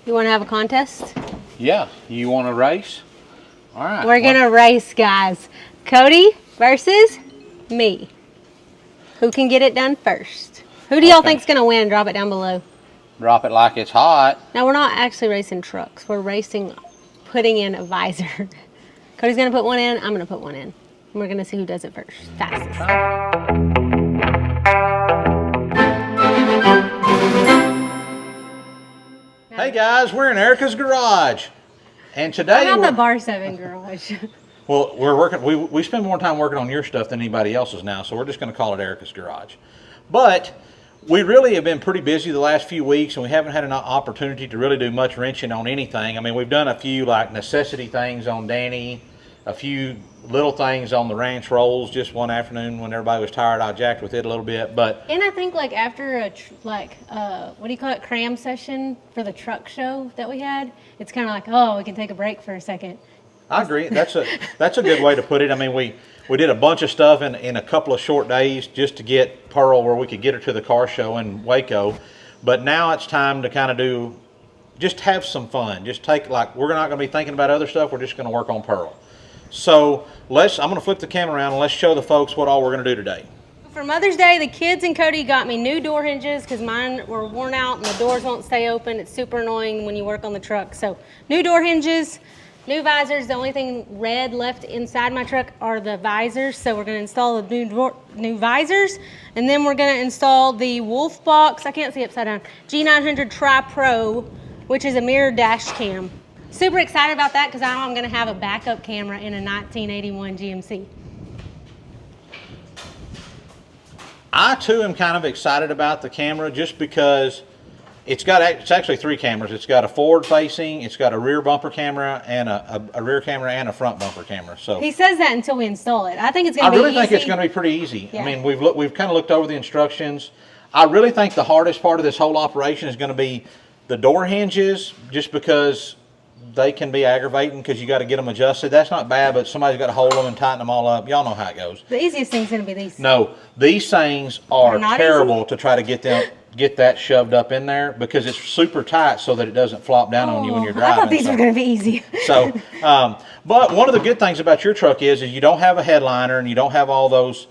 You want to have a contest? Yeah, you want to race? All right. We're going to race, guys. Cody versus me. Who can get it done first? Who do y'all think's going to win? Drop it down below. Drop it like it's hot. Now, we're not actually racing trucks. We're racing putting in a visor. Cody's going to put one in. I'm going to put one in. And we're going to see who does it first. Fastest. Hey guys, we're in Erica's garage. And today I'm the Bar 7 garage. Well, we're working. We spend more time working on your stuff than anybody else's now, so we're just going to call it Erica's garage. But we really have been pretty busy the last few weeks, and we haven't had an opportunity to really do much wrenching on anything. I mean, we've done a few like necessity things on Danny, a few little things on the ranch rolls. Just one afternoon when everybody was tired, I jacked with it a little bit. But and I think like after a what do you call it, cram session for the truck show that we had, it's kind of like, oh, we can take a break for a second. I agree. That's a good way to put it. I mean, we did a bunch of stuff in a couple of short days just to get Pearl where we could get her to the car show in Waco. But now it's time to kind of just have some fun. Just take, like, we're not going to be thinking about other stuff. We're just going to work on Pearl. So I'm going to flip the camera around and let's show the folks what all we're going to do today. For Mother's Day, the kids and Cody got me new door hinges because mine were worn out and the doors won't stay open. It's super annoying when you work on the truck. So new door hinges. New visors. The only thing red left inside my truck are the visors. So we're going to install the new visors. And then we're going to install the Wolfbox, I can't see upside down, G900 TriPro, which is a mirror dash cam. Super excited about that because I'm going to have a backup camera in a 1981 GMC. I too am kind of excited about the camera just because it's actually three cameras. It's got a forward facing, it's got a rear bumper camera, and a rear camera and a front bumper camera. So he says that until we install it. I think it's going to be easy. I really think it's going to be pretty easy. Yeah. I mean, we've kind of looked over the instructions. I really think the hardest part of this whole operation is going to be the door hinges, just because they can be aggravating because you got to get them adjusted. That's not bad, but somebody's got to hold them and tighten them all up. Y'all know how it goes. The easiest thing's going to be these. No, these things are terrible to try to get that shoved up in there because it's super tight so that it doesn't flop down on you when you're driving. I thought these were going to be easy. So, but one of the good things about your truck is you don't have a headliner and you don't have all those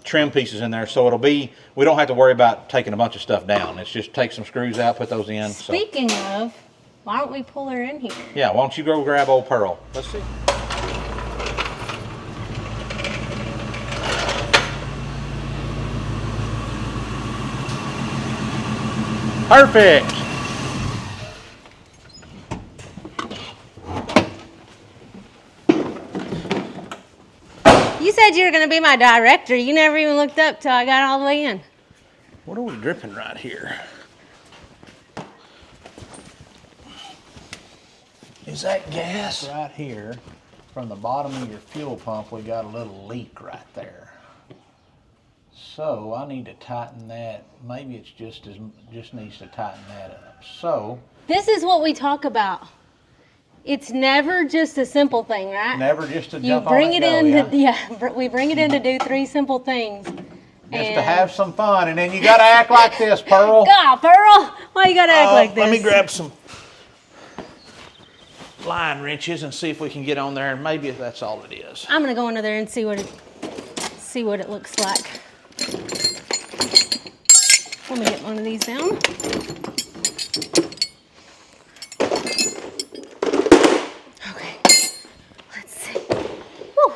trim pieces in there. So we don't have to worry about taking a bunch of stuff down. It's just take some screws out, put those in. Speaking of, why don't we pull her in here? Yeah, why don't you go grab old Pearl? Let's see. Perfect. You said you were going to be my director. You never even looked up till I got all the way in. What are we dripping right here? Is that gas? Right here, from the bottom of your fuel pump, we got a little leak right there. So I need to tighten that. Maybe it's just needs to tighten that up. So this is what we talk about. It's never just a simple thing, right? Never just to you jump bring on it and in. go, Yeah, we bring it in to do three simple things. Just to have some fun, and then you got to act like this, Pearl. God, Pearl, why you got to act like this? Let me grab some line wrenches and see if we can get on there, and maybe that's all it is. I'm gonna go under there and see what it looks like. Let me get one of these down. Okay, let's see. Woo.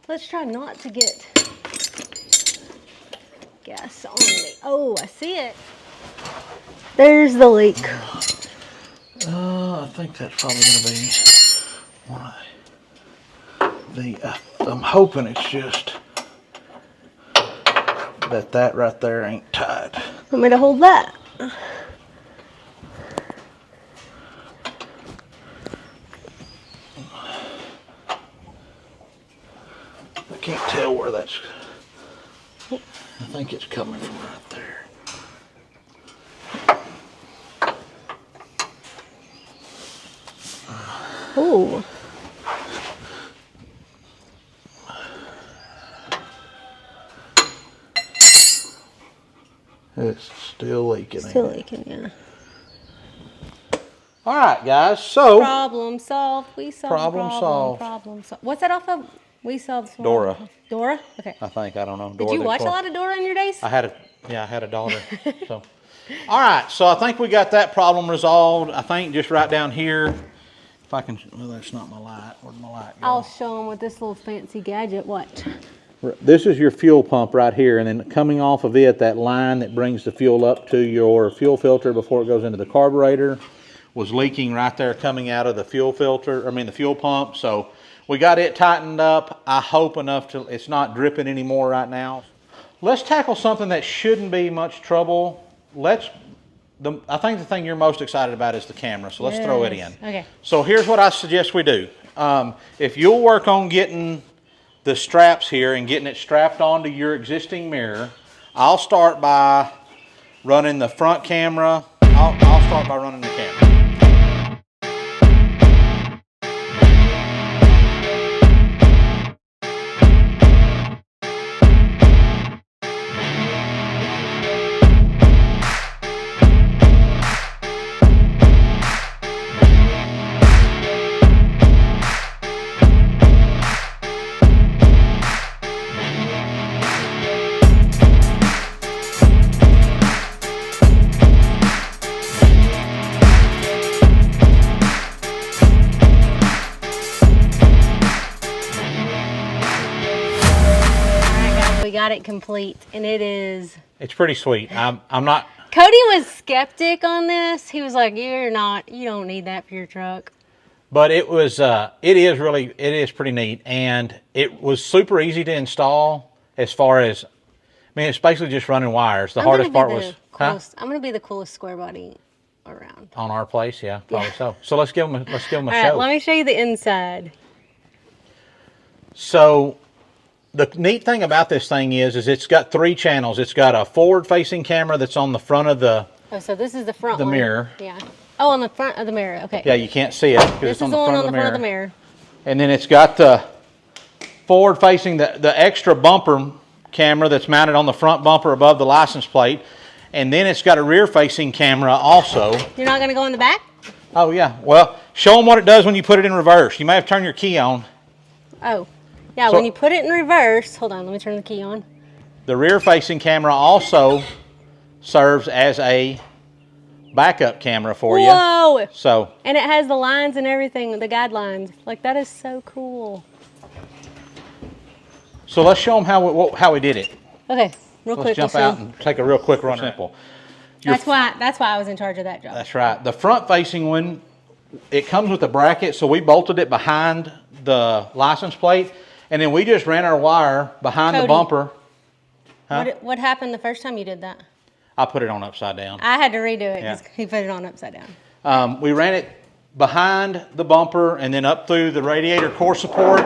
Let's try not to get gas on me. Oh, I see it. There's the leak. I think that's probably going to be why. I'm hoping it's just that right there ain't tight. Want me to hold that? I can't tell where that's. I think it's coming from right there. Ooh. It's still leaking. Still leaking, yeah. All right, guys. So problem solved. We solved problem solved. Problem solved. What's that off of? We solved. Dora. Dora. Okay. I think, I don't know. Did you watch a lot of Dora in your days? I had a daughter. So, all right. So I think we got that problem resolved. I think just right down here, if I can. Well, that's not my light. Where'd my light go? I'll show them with this little fancy gadget. What? This is your fuel pump right here, and then coming off of it, that line that brings the fuel up to your fuel filter before it goes into the carburetor was leaking right there coming out of the fuel filter, the fuel pump. So we got it tightened up. I hope enough to, it's not dripping anymore right now. Let's tackle something that shouldn't be much trouble. I think the thing you're most excited about is the camera, so let's throw it in. Okay. So here's what I suggest we do. If you'll work on getting the straps here and getting it strapped onto your existing mirror, I'll start by running the front camera. I'll start by running the camera. Got it complete, and it's pretty sweet. I'm not. Cody was skeptic on this. He was like, you don't need that for your truck. But it is pretty neat, and it was super easy to install. As far as, it's basically just running wires. The hardest part was, I'm gonna be the coolest square body around on our place. Yeah, probably so. So let's give them a show. All right, let me show you the inside. So the neat thing about this thing is it's got 3 channels. It's got a forward-facing camera that's on the front of the. Oh, so this is the front the one. mirror. Yeah. Oh, on the front of the mirror. Okay. Yeah, you can't see it because This it's on is the the one front on the front of the mirror. And then it's got the forward-facing, the extra bumper camera that's mounted on the front bumper above the license plate, and then it's got a rear-facing camera also. You're not going to go in the back? Oh yeah. Well, show them what it does when you put it in reverse. You may have turned your key on. Oh. Yeah, So, when you put it in reverse, hold on, let me turn the key on. The rear-facing camera also serves as a backup camera for you. Whoa! So, and it has the lines and everything, the guidelines. Like, that is so cool. so let's show them how we did it. Okay, real quick. Let's jump out and take a real quick run. Simple. That's why I was in charge of that job. That's right. The front-facing one, it comes with a bracket, so we bolted it behind the license plate. And then we just ran our wire behind the bumper. Huh? What happened the first time you did that? I put it on upside down. I had to redo it because he put it on upside down. We ran it behind the bumper and then up through the radiator core support.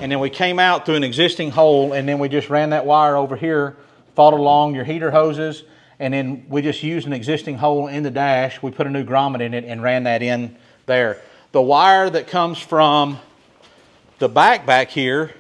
And then we came out through an existing hole, and then we just ran that wire over here, followed along your heater hoses, and then we just used an existing hole in the dash. We put a new grommet in it and ran that in there. The wire that comes from the back here,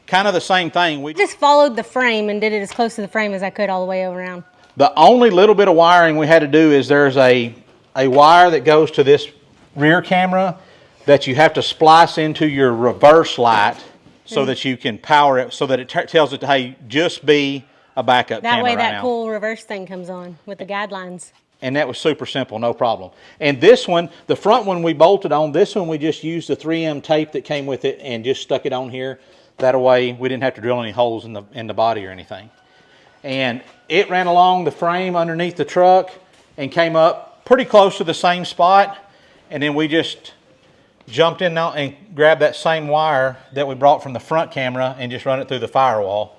kind of the same thing. We just followed the frame and did it as close to the frame as I could all the way around. The only little bit of wiring we had to do is there's a wire that goes to this rear camera that you have to splice into your reverse light so that you can power it, so that it tells it, hey, just be a backup camera. That way right that cool reverse thing comes on with the guidelines. And that was super simple, no problem. And this one, the front one we bolted on, this one we just used the 3M tape that came with it and just stuck it on here. That way we didn't have to drill any holes in the body or anything. And it ran along the frame underneath the truck and came up pretty close to the same spot. And then we just jumped in now and grabbed that same wire that we brought from the front camera and just run it through the firewall.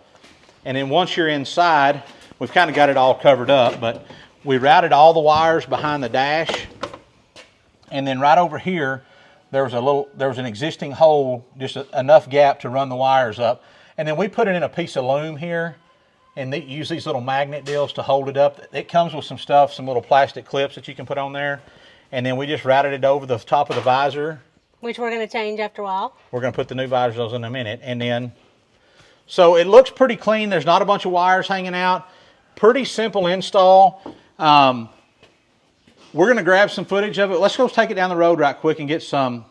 And then once you're inside, we've kind of got it all covered up, but we routed all the wires behind the dash, and then right over here there was an existing hole, just enough gap to run the wires up, and then we put it in a piece of loom here, and they use these little magnet deals to hold it up. It comes with some stuff, some little plastic clips that you can put on there, and then we just routed it over the top of the visor, which we're going to change after a while. We're going to put the new visors in a minute, and then so it looks pretty clean. There's not a bunch of wires hanging out. Pretty simple install. We're going to grab some footage of it. Let's go take it down the road right quick and get some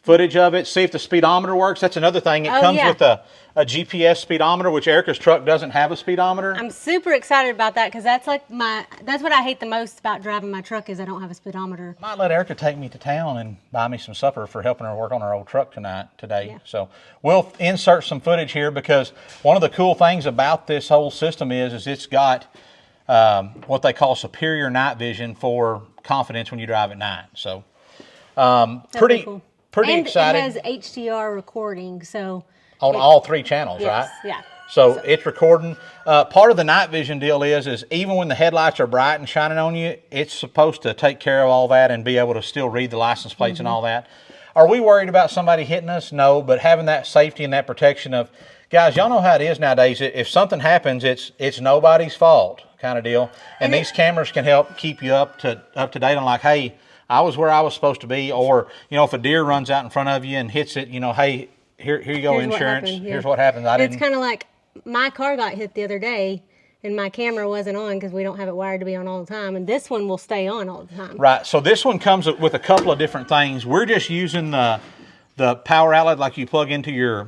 footage of it, see if the speedometer works. That's another thing. It comes with a GPS speedometer, which Erica's truck doesn't have a speedometer. I'm super excited about that because that's like that's what I hate the most about driving my truck is I don't have a speedometer. Might let Erica take me to town and buy me some supper for helping her work on her old truck today. Yeah. So we'll insert some footage here because one of the cool things about this whole system is it's got what they call superior night vision for confidence when you drive at night. So pretty cool. Pretty and excited. It has HDR recording, so on all 3 channels, yes, right? Yeah. So it's recording. Part of the night vision deal is even when the headlights are bright and shining on you, it's supposed to take care of all that and be able to still read the license plates and all that. Are we worried about somebody hitting us? No, but having that safety and that protection of, guys, y'all know how it is nowadays. If something happens, it's nobody's fault kind of deal. And these cameras can help keep you up to date on like, hey, I was where I was supposed to be, or if a deer runs out in front of you and hits it, hey, here you go, insurance. Here's what happened. It's kind of like my car got hit the other day, and my camera wasn't on because we don't have it wired to be on all the time, and this one will stay on all the time. Right. So this one comes with a couple of different things. We're just using the power outlet like you plug into your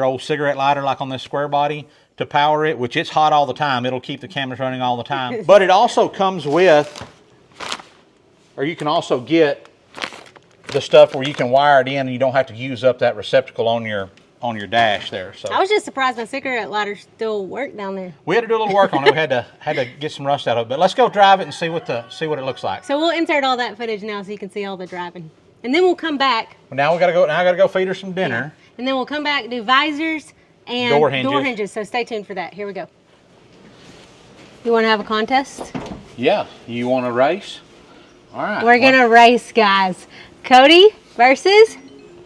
old cigarette lighter, like on this square body, to power it, which it's hot all the time. It'll keep the cameras running all the time. But it also comes with, or you can also get the stuff where you can wire it in and you don't have to use up that receptacle on your dash there. So I was just surprised my cigarette lighter still worked down there. we had to do a little work on it. We had to get some rust out of it. But let's go drive it and see what it looks like. So we'll insert all that footage now so you can see all the driving. And then we'll come back. Now I gotta go feed her some dinner. Yeah. And then we'll come back, do visors and Door hinges. So stay tuned for that. Here we go. You want to have a contest? Yeah. You want to race? All right. We're going to race, guys. Cody versus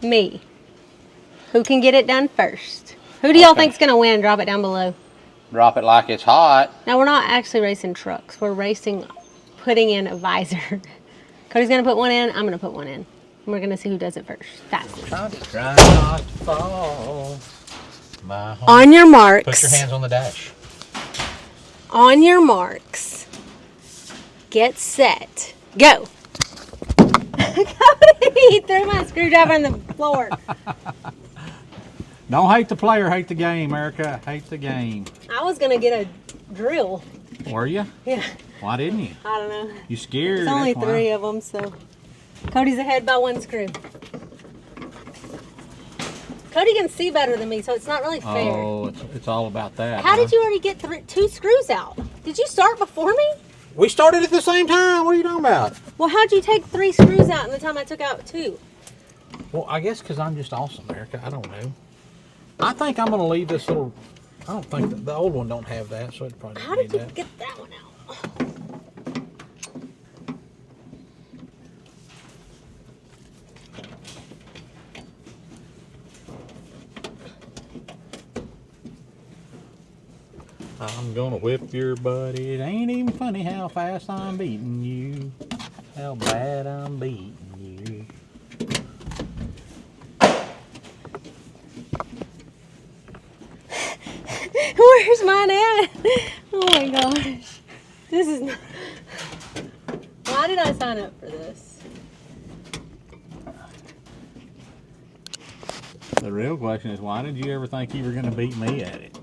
me. Who can get it done first? Who do y'all think's going to win? Drop it down below. Drop it like it's hot. Now, we're not actually racing trucks. We're racing putting in a visor. Cody's going to put one in. I'm going to put one in. And we're going to see who does it first. Fastest. Try not to fall. On your marks. Put your hands on the dash. On your marks. Get set. Go. He threw my screwdriver on the floor. Don't hate the player, hate the game, Erica. Hate the game. I was going to get a drill. Were you? Yeah. Why didn't you? I don't know. You scared? There's only 3 of them, so. Cody's ahead by 1 screw. Cody can see better than me, so it's not really fair. Oh, it's all about that. How did you already get 2 screws out? Did you start before me? We started at the same time. What are you talking about? Well, how'd you take 3 screws out in the time I took out 2? Well, I guess because I'm just awesome, Erica. I don't know. I think I'm going to leave this little. I don't think the old one don't have that, so it probably How doesn't did need you get that one out? I'm gonna whip your butt. It ain't even funny how fast I'm beating you. How bad I'm beating you. Where's mine at? Oh my gosh. This is not... Why did I sign up for this? The real question is, why did you ever think you were gonna beat me at it?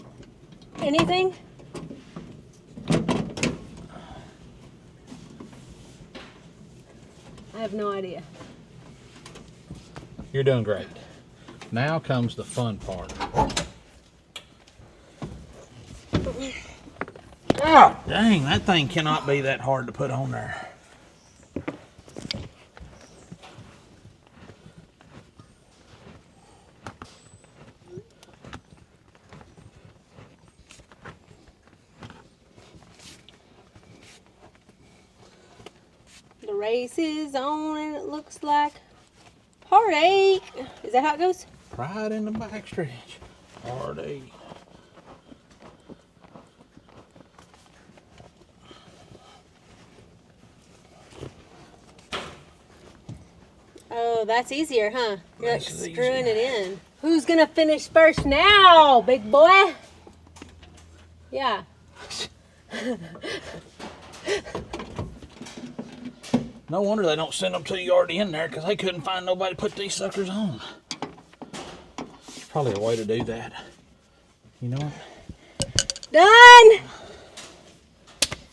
Anything? I have no idea. You're doing great. Now comes the fun part. Oh, dang, that thing cannot be that hard to put on there. The race is on and it looks like heartache. Is that how it goes? Right in the backstretch. Heartache. Oh, that's easier, huh? You're like This is screwing easier. it in. Who's gonna finish first now, big boy? Yeah. No wonder they don't send them to you already in there, because they couldn't find nobody to put these suckers on. There's probably a way to do that. You know what? Done!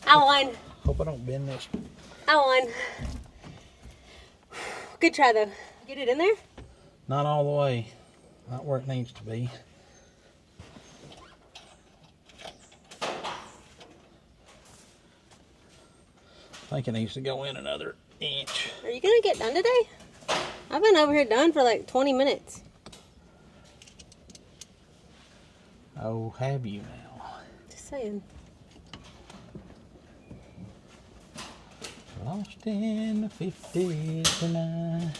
I won. Hope I don't bend this. I won. Good try though. Get it in there? Not all the way. Not where it needs to be. I think it needs to go in another inch. Are you gonna get done today? I've been over here done for like 20 minutes. Oh, have you now? Just saying. Lost in the 50s tonight.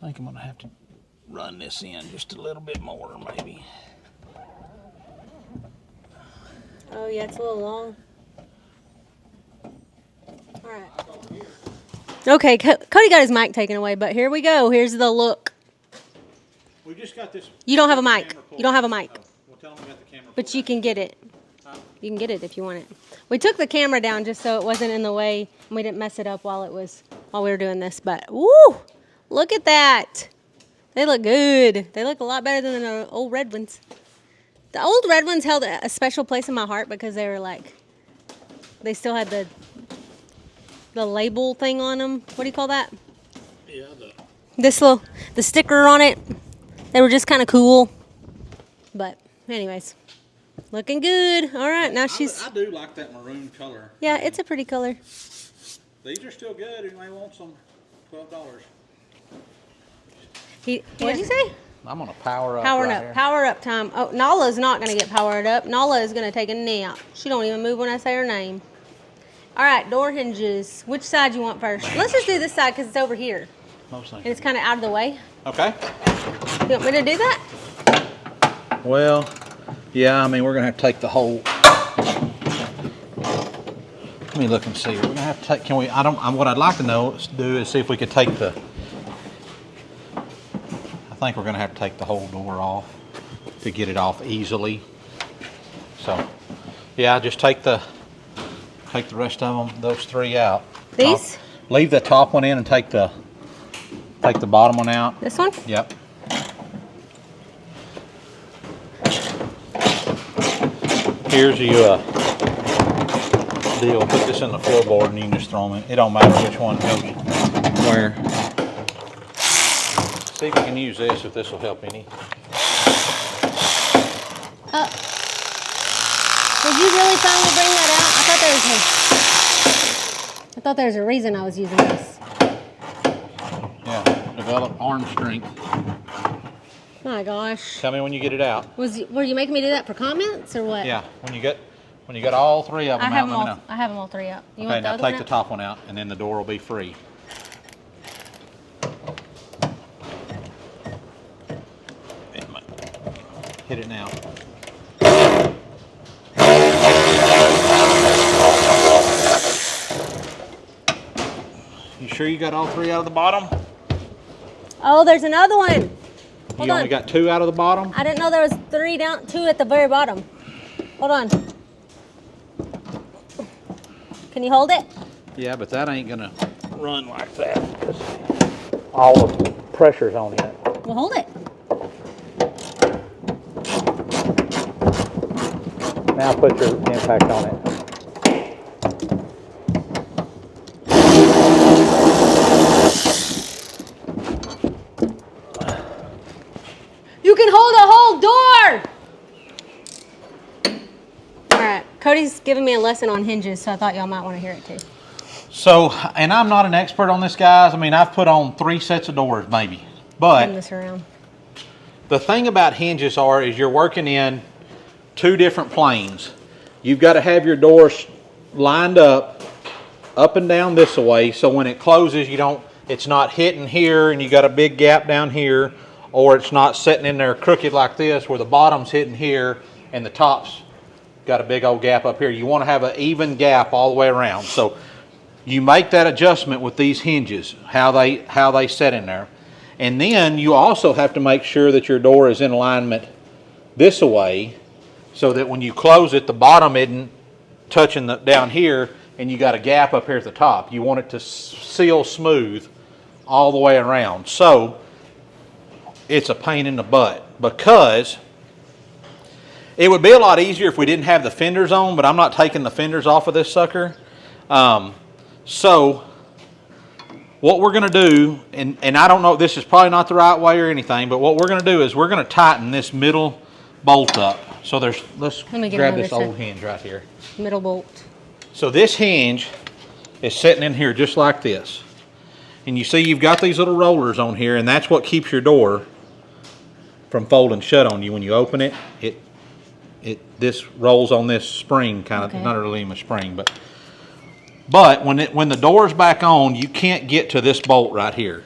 I think I'm gonna have to run this in just a little bit more, maybe. Oh yeah, it's a little long. All right. Okay, Cody got his mic taken away, but here we go. Here's the look. We just got this. You don't have a mic. You don't have a mic. Oh, well, tell them we got the camera. But you can get it. You can get it if you want it. We took the camera down just so it wasn't in the way and we didn't mess it up while we were doing this. But woo! Look at that. They look good. They look a lot better than the old red ones. The old red ones held a special place in my heart because they were like, they still had the label thing on them. What do you call that? Yeah, the sticker on it. They were just kind of cool. But anyways, looking good. All right, now she's. I do like that maroon color. Yeah, it's a pretty color. These are still good. You may want some. $12. What did you say? I'm gonna power up. Powering up. Power up time. Oh, Nala's not gonna get powered up. Nala is gonna take a nap. She don't even move when I say her name. All right, door hinges. Which side you want first? Let's just do this side because it's over here. And it's kind of out of the way. Okay. You want me to do that? Well, yeah. I mean, we're gonna have to take the whole. Let me look and see. We're gonna have to take. Can we? What I'd like to do is see if we could take the. I think we're gonna have to take the whole door off to get it off easily. So, yeah, just take the rest of them, those three out. These? Leave the top one in and take the bottom one out. This one? Yep. Here's your deal. Put this in the floorboard and you can just throw them in. It don't matter which one goes where. See if you can use this, if this will help any. Did you really finally bring that out? I thought there was a reason I was using this. Yeah, develop arm strength. My gosh. Tell me when you get it out. Were you making me do that for comments or what? Yeah, when you got all three of them out, let me know. I have them all three out. You Okay, want the now other take one the out? top one out, and then the door will be free. Hit it now. You sure you got all three out of the bottom? Oh, there's another one. Hold You on. only got two out of the bottom? I didn't know there was two at the very bottom. Hold on. Can you hold it? Yeah, but that ain't gonna run like that. All the pressure's on it. Well, hold it. Now put your impact on it. You can hold a whole door. All right, Cody's giving me a lesson on hinges, so I thought y'all might want to hear it too. So, and I'm not an expert on this, guys. I mean, I've put on 3 sets of doors, maybe. Turn But this around. the thing about hinges is you're working in 2 different planes. You've got to have your doors lined up and down this way, so when it closes, it's not hitting here and you got a big gap down here, or it's not sitting in there crooked like this where the bottom's hitting here and the top's got a big old gap up here. You want to have an even gap all the way around. So You make that adjustment with these hinges, how they set in there. And then you also have to make sure that your door is in alignment this way, so that when you close it, the bottom isn't touching down here, and you got a gap up here at the top. You want it to seal smooth all the way around. So it's a pain in the butt, because it would be a lot easier if we didn't have the fenders on, but I'm not taking the fenders off of this sucker. So what we're going to do, and I don't know, this is probably not the right way or anything, but what we're going to do is we're going to tighten this middle bolt up. So let's grab this old hinge right here. Middle bolt. So this hinge is sitting in here just like this. And you see you've got these little rollers on here, and that's what keeps your door from folding shut on you. When you open it, this rolls on this spring, kind of, not really a spring, but when the door's back on, you can't get to this bolt right here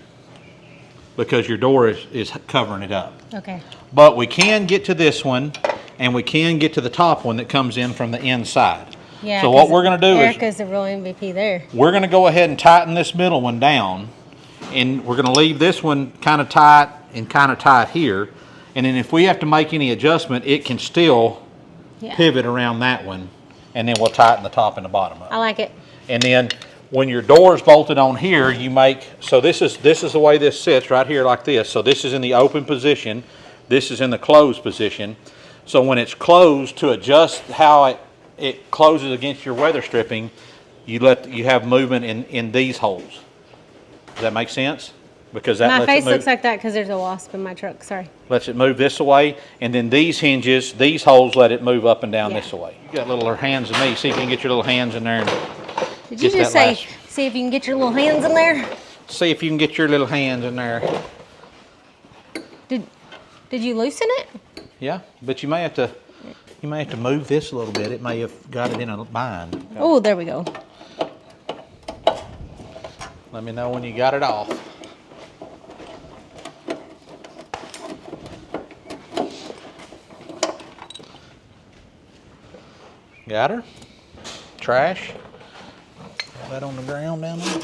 because your door is covering it up. Okay. But we can get to this one, and we can get to the top one that comes in from the inside. Yeah. So what we're going to do is Erica's the real MVP there. we're going to go ahead and tighten this middle one down, and we're going to leave this one kind of tight and kind of tight here. And then if we have to make any adjustment, it can still pivot around that one, and then we'll tighten the top and the bottom up. I like it. And then when your door is bolted on here, you make, so this is the way this sits right here like this. So this is in the open position. This is in the closed position. So when it's closed, to adjust how it closes against your weather stripping, you have movement in these holes. Does that make sense? Because that my lets face it move. looks like that because there's a wasp in my truck. Sorry. Lets it move this way, and then these hinges, these holes let it move up and down this way. You got little hands than me. See if you can get your little hands in there. Did you just say, see if you can get your little hands in there? See if you can get your little hands in there. Did you loosen it? Yeah, but you may have to move this a little bit. It may have got it in a bind. Oh, there we go. Let me know when you got it off. Got her? Trash? Put that on the ground down there.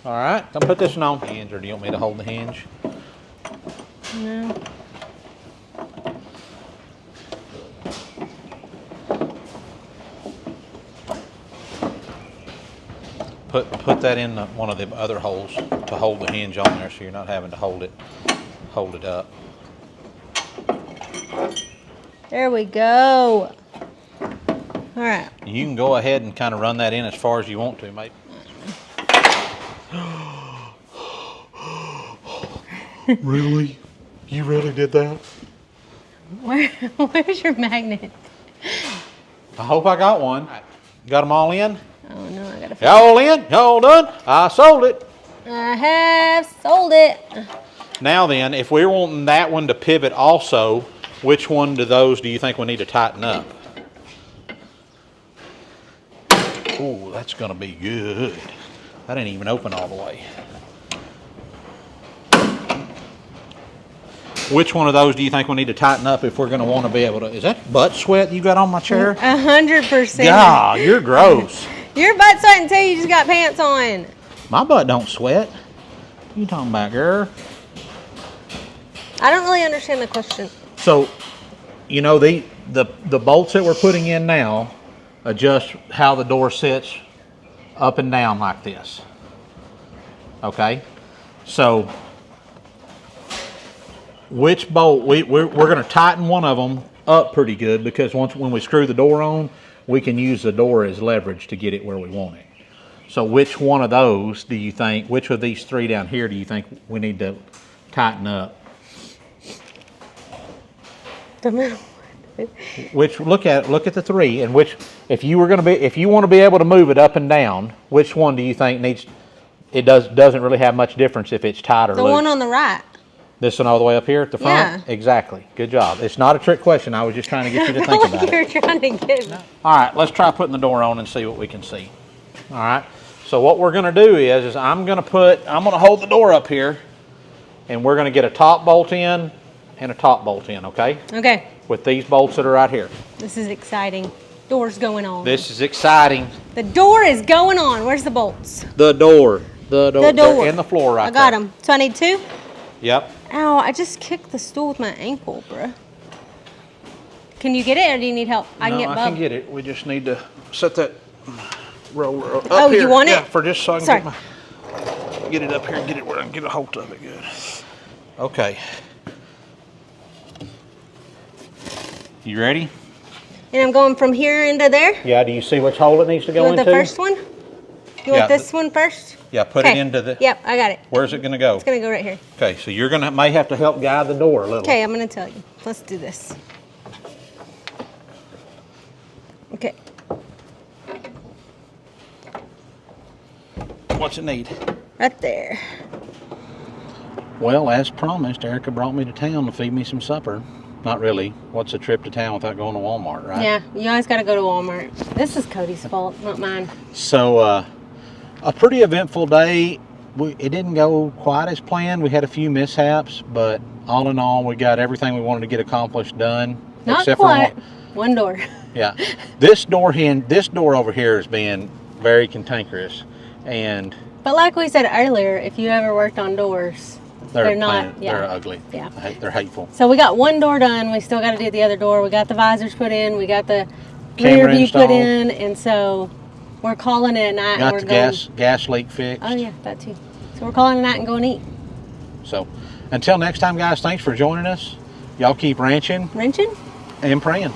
All right, don't put this one on hinge, or do you want me to hold the hinge? No. Put that in one of the other holes to hold the hinge on there, so you're not having to hold it up. There we go. All right. You can go ahead and kind of run that in as far as you want to, mate. Really? You really did that? Where's your magnet? I hope I got one. Got them all in? Oh no, I gotta. Y'all in? Y'all done? I sold it. I have sold it. Now then, if we're wanting that one to pivot also, which one of those do you think we need to tighten up? Ooh, that's gonna be good. That ain't even open all the way. Which one of those do you think we need to tighten up if we're gonna want to be able to? Is that butt sweat you got on my chair? 100%. God, you're gross. Your butt sweating too. You just got pants on. My butt don't sweat. What you talking about, girl? I don't really understand the question. So, you know, the bolts that we're putting in now adjust how the door sits up and down like this. Okay? So, which bolt, we're going to tighten one of them up pretty good, because when we screw the door on, we can use the door as leverage to get it where we want it. So which one of those do you think, which of these three down here do you think we need to tighten up? The middle. Which, look at the three, and which, if you want to be able to move it up and down, which one do you think doesn't really have much difference if it's tight or loose? The one on the right. This one all the way up here at the front? Yeah. Exactly. Good job. It's not a trick question. I was just trying to get you to think about it. You're trying to get me. All right, let's try putting the door on and see what we can see. All right. So what we're going to do is I'm going to hold the door up here, and we're going to get a top bolt in and a top bolt in, okay? Okay. with these bolts that are right here. This is exciting. Door's going on. This is exciting. The door is going on. Where's the bolts? The door. The door. The door. They're in the floor right I got there. them. So I need 2? Yep. Ow, I just kicked the stool with my ankle, bruh. Can you get it or do you need help? I can get I Bub. can get it. We just need to set that roller up Oh, here. you want it? Yeah, for just so I can Sorry. get it up here and get it where I can get a hold of it good. Okay. You ready? And I'm going from here into there. Yeah, do you see which hole it needs to You go want into? the first one? You want this one first? Yeah, put it into the... Yep, I got it. Where's it gonna go? It's gonna go right here. Okay, so you're gonna may have to help guide the door a little. Okay, I'm gonna tell you. Let's do this. Okay. What's it need? Right there. Well, as promised, Erica brought me to town to feed me some supper. Not really. What's a trip to town without going to Walmart, right? Yeah, you always gotta go to Walmart. This is Cody's fault, not mine. So, a pretty eventful day. It didn't go quite as planned. We had a few mishaps, but all in all, we got everything we wanted to get accomplished done. Not except quite. for One door. yeah. This door over here is being very cantankerous, and But like we said earlier, if you ever worked on doors, they're not. Yeah. They're ugly. Yeah. They're hateful. So we got one door done. We still got to do the other door. We got the visors put in. We got the Camera rear view put installed. in, and so we're calling it a night. Got and the we're going, gas leak fixed. Oh yeah, that too. So we're calling it a night and going to eat. So, until next time, guys, thanks for joining us. Y'all keep ranching Wrenching? and praying.